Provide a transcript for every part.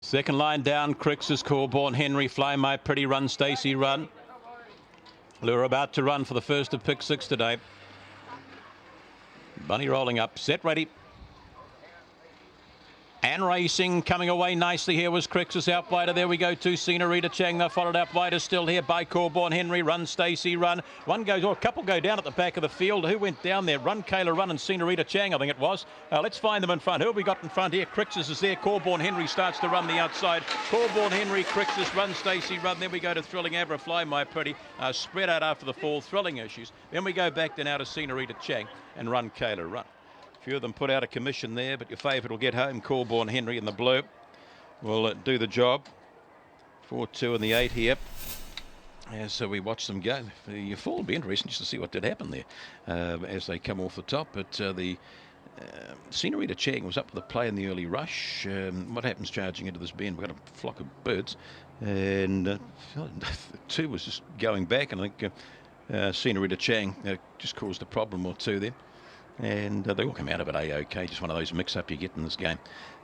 Second line down, Crixus, Corborn, Henry, Fly My Pretty, Run Stacey, Run. Lure about to run for the first of pick 6 today. Bunny rolling up, set, ready. And racing, coming away nicely here was Crixus out wider. There we go to Senorita Chang. They're followed up wider still here by Corborn, Henry, Run Stacey, Run. One goes, or a couple go down at the back of the field. Who went down there? Run Kayla, Run and Senorita Chang, I think it was. Let's find them in front. Who have we got in front here? Crixus is there. Corborn, Henry starts to run the outside. Corborn, Henry, Crixus, Run Stacey, Run. Then we go to Thrilling Abra, Fly My Pretty. Spread out after the fall, Thrilling Issues. Then we go back to now to Senorita Chang and Run Kayla, Run. Few of them put out a commission there, but your favourite will get home. Corborn, Henry in the blue will do the job. 4-2 and the 8 here. So we watch them go. The fall will be interesting just to see what did happen there as they come off the top. But the Senorita Chang was up for the play in the early rush. What happens charging into this bend? We've got a flock of birds. And 2 was just going back. And I think Senorita Chang just caused a problem or two there. And they all come out of it A-OK, just one of those mix-up you get in this game.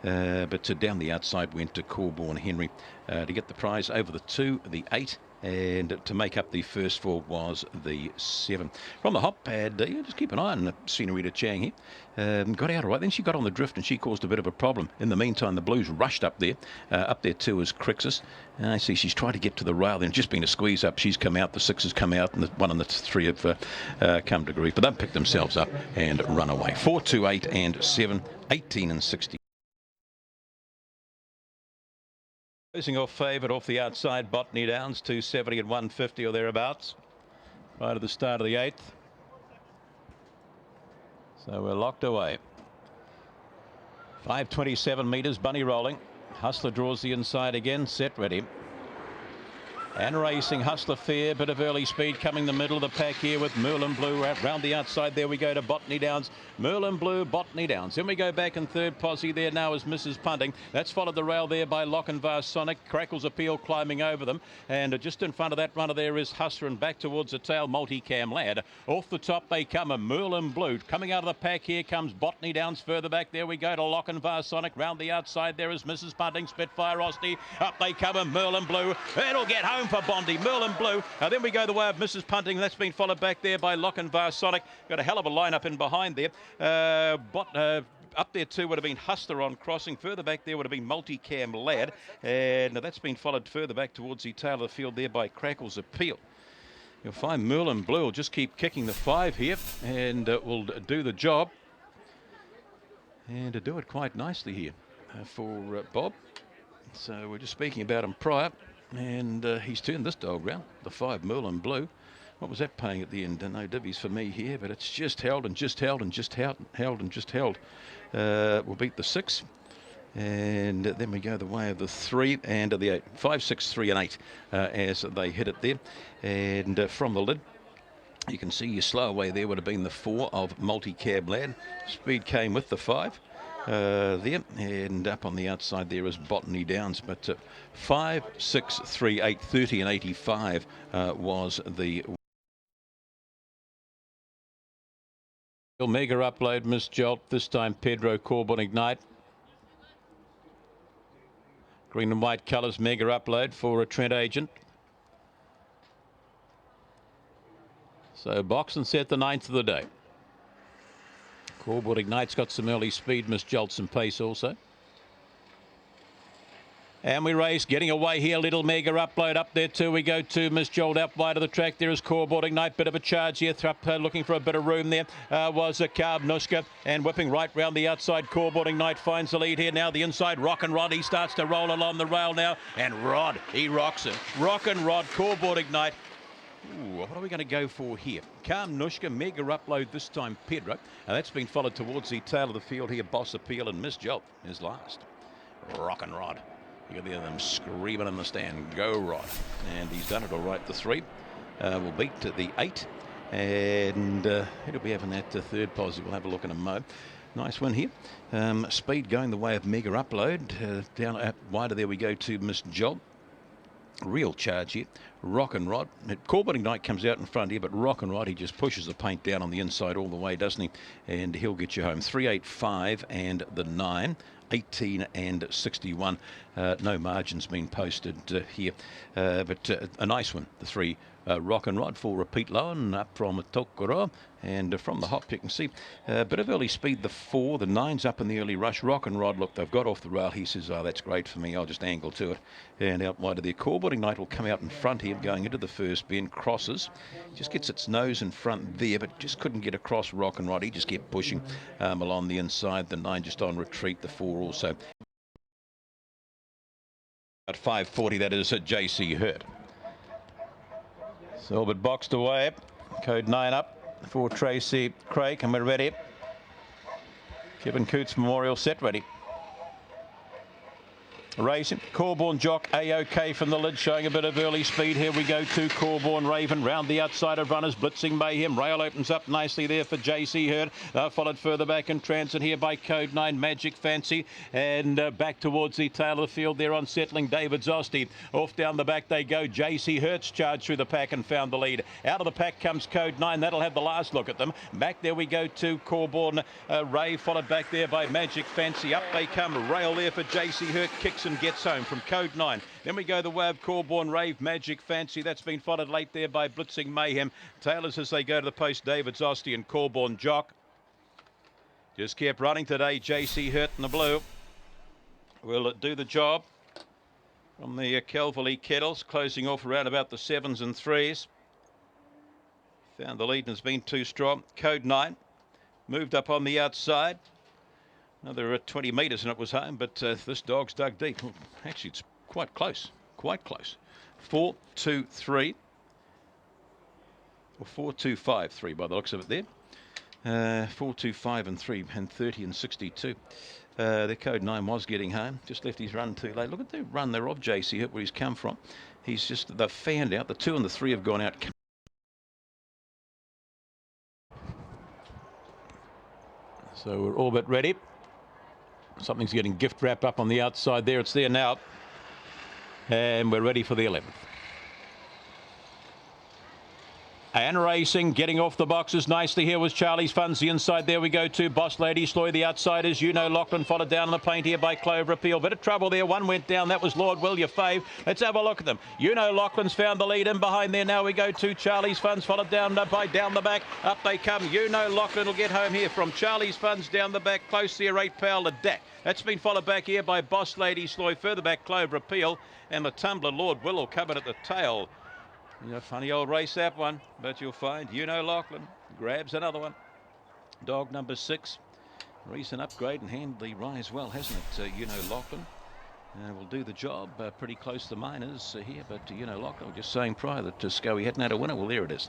But down the outside went to Corborn Henry to get the prize over the 2, the 8, and to make up the first 4 was the 7. From the hop pad, just keep an eye on Senorita Chang here. Got out all right, then she got on the drift and she caused a bit of a problem. In the meantime, the Blues rushed up there. Up there too is Crixus. I see she's tried to get to the rail, then just been a squeeze up. She's come out, the 6 has come out, and the 1 and the 3 have come to grief. But they've picked themselves up and run away. 4, 2, 8 and 7, 18 and 60. Closing off favourite off the outside, Botany Downs, 270 and 150 or thereabouts. Right at the start of the 8th. So we're locked away. 527 metres, Bunny rolling. Hustler draws the inside again, set, ready. And racing, Hustler fair, bit of early speed coming the middle of the pack here with Merlin Blue round the outside. There we go to Botany Downs. Merlin Blue, Botany Downs. Then we go back in third posse there now is Mrs. Punting. That's followed the rail there by Lochinvar Sonic. Crackles Appeal climbing over them. And just in front of that runner there is Hustler and back towards the tail, Multicam Lad. Off the top they come, a Merlin Blue. Coming out of the pack here comes Botany Downs. Further back there we go to Lochinvar Sonic. Round the outside there is Mrs. Punting, Spitfire Osty. Up they come, a Merlin Blue. It'll get home for Bondi, Merlin Blue. Then we go the way of Mrs. Punting. That's been followed back there by Lochinvar Sonic. Got a hell of a lineup in behind there. Up there too would have been Hustler on crossing. Further back there would have been Multicam Lad. And that's been followed further back towards the tail of the field there by Crackles Appeal. You'll find Merlin Blue will just keep kicking the 5 here and will do the job. And to do it quite nicely here for Bob. So we're just speaking about him prior. And he's turned this dog round, the 5 Merlin Blue. What was that paying at the end? No divvies for me here, but it's just held and just held and just held and just held. We'll beat the 6. And then we go the way of the 3 and the 8. 5, 6, 3 and 8 as they hit it there. And from the lid, you can see your slow away there would have been the 4 of Multicam Lad. Speed came with the 5. There and up on the outside there is Botany Downs, but 5, 6, 3, 8, 30 and 85 was the mega upload. Miss Jolt, this time Pedro Corborn Ignite. Green and white colours, mega upload for a Trent Agent. So box and set, the 9th of the day. Corborn Ignite's got some early speed, Miss Jolt some pace also. And we race, getting away here, little mega upload up there too. We go to Miss Jolt up wide of the track. There is Corborn Ignite, bit of a charge here, looking for a bit of room there. Was a Carb-Nushka and whipping right round the outside. Corborn Ignite finds the lead here now. The inside, Rockin' Rod, he starts to roll along the rail now. And Rod, he rocks it. Rockin' Rod, Corborn Ignite. Ooh, what are we going to go for here? Carb-Nushka, mega upload this time Pedro. And that's been followed towards the tail of the field here. Boss Appeal and Miss Jolt is last. Rockin' Rod. You can hear them screaming in the stand. Go Rod. And he's done it all right. The 3 will beat the 8. And it'll be having that third posse. We'll have a look in a mo. Nice win here. Speed going the way of mega upload. Down wider there we go to Miss Jolt. Real charge here. Rockin' Rod. Corborn Ignite comes out in front here, but Rockin' Rod, he just pushes the paint down on the inside all the way, doesn't he? And he'll get you home. 3, 8, 5 and the 9 18 and 61. No margins been posted here, but a nice one. The 3 Rock and Rod for Repeat Loan up from Tokoro, and from the hop you can see a bit of early speed. The 4, the 9's up in the early rush. Rock and Rod, look, they've got off the rail. He says, oh, that's great for me, I'll just angle to it. And out wide of the Core-Boarding Knight will come out in front here, going into the first bend, crosses, just gets its nose in front there, but just couldn't get across Rock and Rod. He just kept pushing along the inside. The 9 just on retreat, the 4 also. At 5:40, that is at JC Hurt. Silbert boxed away. Code 9 up for Tracy Craig, and we're ready. Kevin Coots Memorial set ready. Racing, Corborn Jock, A-OK from the lid, showing a bit of early speed. Here we go to Corborn Raven, round the outside of runners, Blitzing Mayhem. Rail opens up nicely there for JC Hurt. Followed further back in transit here by Code 9, Magic Fancy. And back towards the tail of the field there on settling David Zosti. Off down the back they go. JC Hurt's charged through the pack and found the lead. Out of the pack comes Code 9. That'll have the last look at them. Back there we go to Corborn Ray, followed back there by Magic Fancy. Up they come. Rail there for JC Hurt. Kicks and gets home from Code 9. Then we go the way of Corborn Rave, Magic Fancy. That's been followed late there by Blitzing Mayhem. Tailors as they go to the post, David Zosti and Corborn Jock. Just kept running today, JC Hurt in the blue. Will do the job from the Calverley Kettles, closing off around about the 7s and 3s. Found the lead and has been too strong. Code 9 moved up on the outside. Another 20 metres and it was home, but this dog's dug deep. Actually, it's quite close, quite close. 4, 2, 3. Or 4, 2, 5, 3 by the looks of it there. 4, 2, 5 and 3 and 30 and 62. The Code 9 was getting home, just left his run too late. Look at the run there of JC Hurt, where he's come from. He's just, they've fanned out. The 2 and the 3 have gone out. So we're all but ready. Something's getting gift wrap up on the outside there. It's there now. And we're ready for the 11th. And racing, getting off the boxes nicely here was Charlie's Funds. The inside there we go to Boss Lady Sloy. The outside is Lachlan, followed down on the paint here by Clover Appeal. Bit of trouble there. One went down. That was Lord Will, your fave. Let's have a look at them. Lachlan's found the lead in behind there. Now we go to Charlie's Funds, followed down by down the back. Up they come. Lachlan will get home here from Charlie's Funds down the back. Close there, 8 Powell to Dak. That's been followed back here by Boss Lady Sloy. Further back, Clover Appeal. And the tumbler, Lord Will come in at the tail. Funny old race that one, but you'll find Lachlan grabs another one. Dog number 6. Recent upgrade and handily rise well, hasn't it? Lachlan will do the job. Pretty close to minors here, but Lachlan, I was just saying prior that Scoey hadn't had a winner. Well, there it is.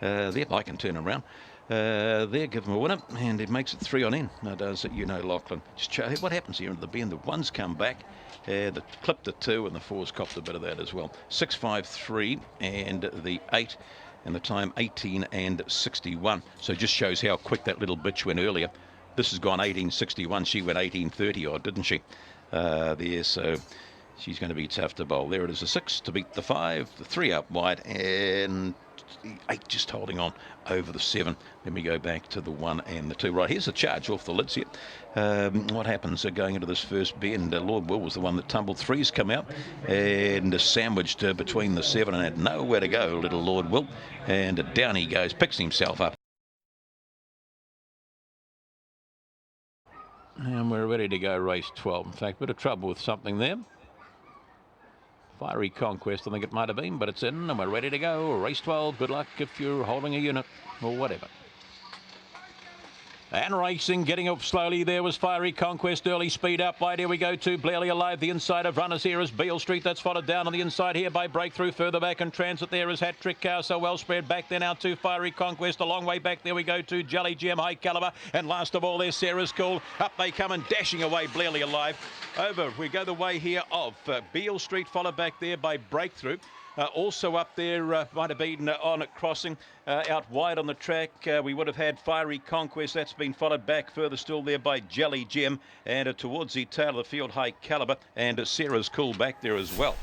There, I can turn around. There, give him a winner, and it makes it 3 on in. Now does it, Lachlan. Just what happens here at the bend? The 1's come back. The clipped the 2 and the 4's copped a bit of that as well. 6.53 and the 8 and the time 18 and 61. So just shows how quick that little bitch went earlier. This has gone 18.61. She went 18.30 odd, didn't she? There, so she's going to be tough to bowl. There it is, a 6 to beat the 5, the 3 up wide, and the 8 just holding on over the 7. Then we go back to the 1 and the 2. Right, here's a charge off the lids here. What happens going into this first bend? Lord Will was the one that tumbled. 3's come out and sandwiched between the 7 and had nowhere to go, little Lord Will. And down he goes, picks himself up. And we're ready to go race 12. In fact, bit of trouble with something there. Fiery Conquest, I think it might have been, but it's in and we're ready to go. Race 12, good luck if you're holding a unit or whatever. And racing, getting up slowly there was Fiery Conquest, early speed up wide. Here we go to Blairly Alive. The inside of runners here is Beale Street. That's followed down on the inside here by Breakthrough. Further back in transit there is Hat Trick Cow. So well spread back there now to Fiery Conquest. A long way back there we go to Jelly Gem, High Caliber. And last of all there's Sarah's Cool. Up they come and dashing away Blairly Alive. Over we go the way here of Beale Street, followed back there by Breakthrough. Also up there might have been on at crossing out wide on the track. We would have had Fiery Conquest. That's been followed back further still there by Jelly Gem, and towards the tail of the field High Caliber, and Sarah's Cool back there as well.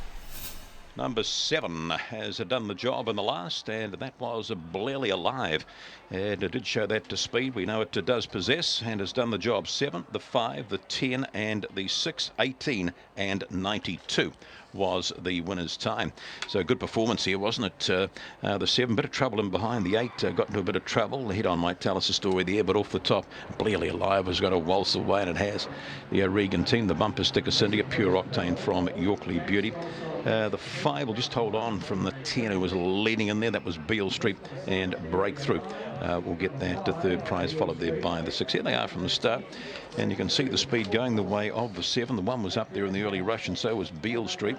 Number 7 has done the job in the last, and that was Blairly Alive. And it did show that to speed. We know it does possess and has done the job. 7, the 5, the 10, and the 6, 18, and 92 was the winner's time. So good performance here, wasn't it? The 7, bit of trouble in behind. The 8 got into a bit of trouble. The head on might tell us a story there, but off the top, Blairly Alive has got to waltz away, and it has. The O'Regan team, the bumper sticker syndicate, pure octane from Yorkley Beauty. The 5 will just hold on from the 10 who was leading in there. That was Beale Street and Breakthrough. We'll get that to third prize, followed there by the 6. Here they are from the start, and you can see the speed going the way of the 7. The 1 was up there in the early rush, and so was Beale Street.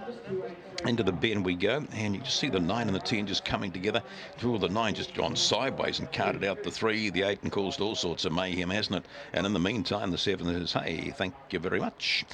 Into the bend we go, and you just see the 9 and the 10 just coming together. The 9 just gone sideways and carted out the 3, the 8, and caused all sorts of mayhem, hasn't it? And in the meantime, the 7 says, hey, thank you very much.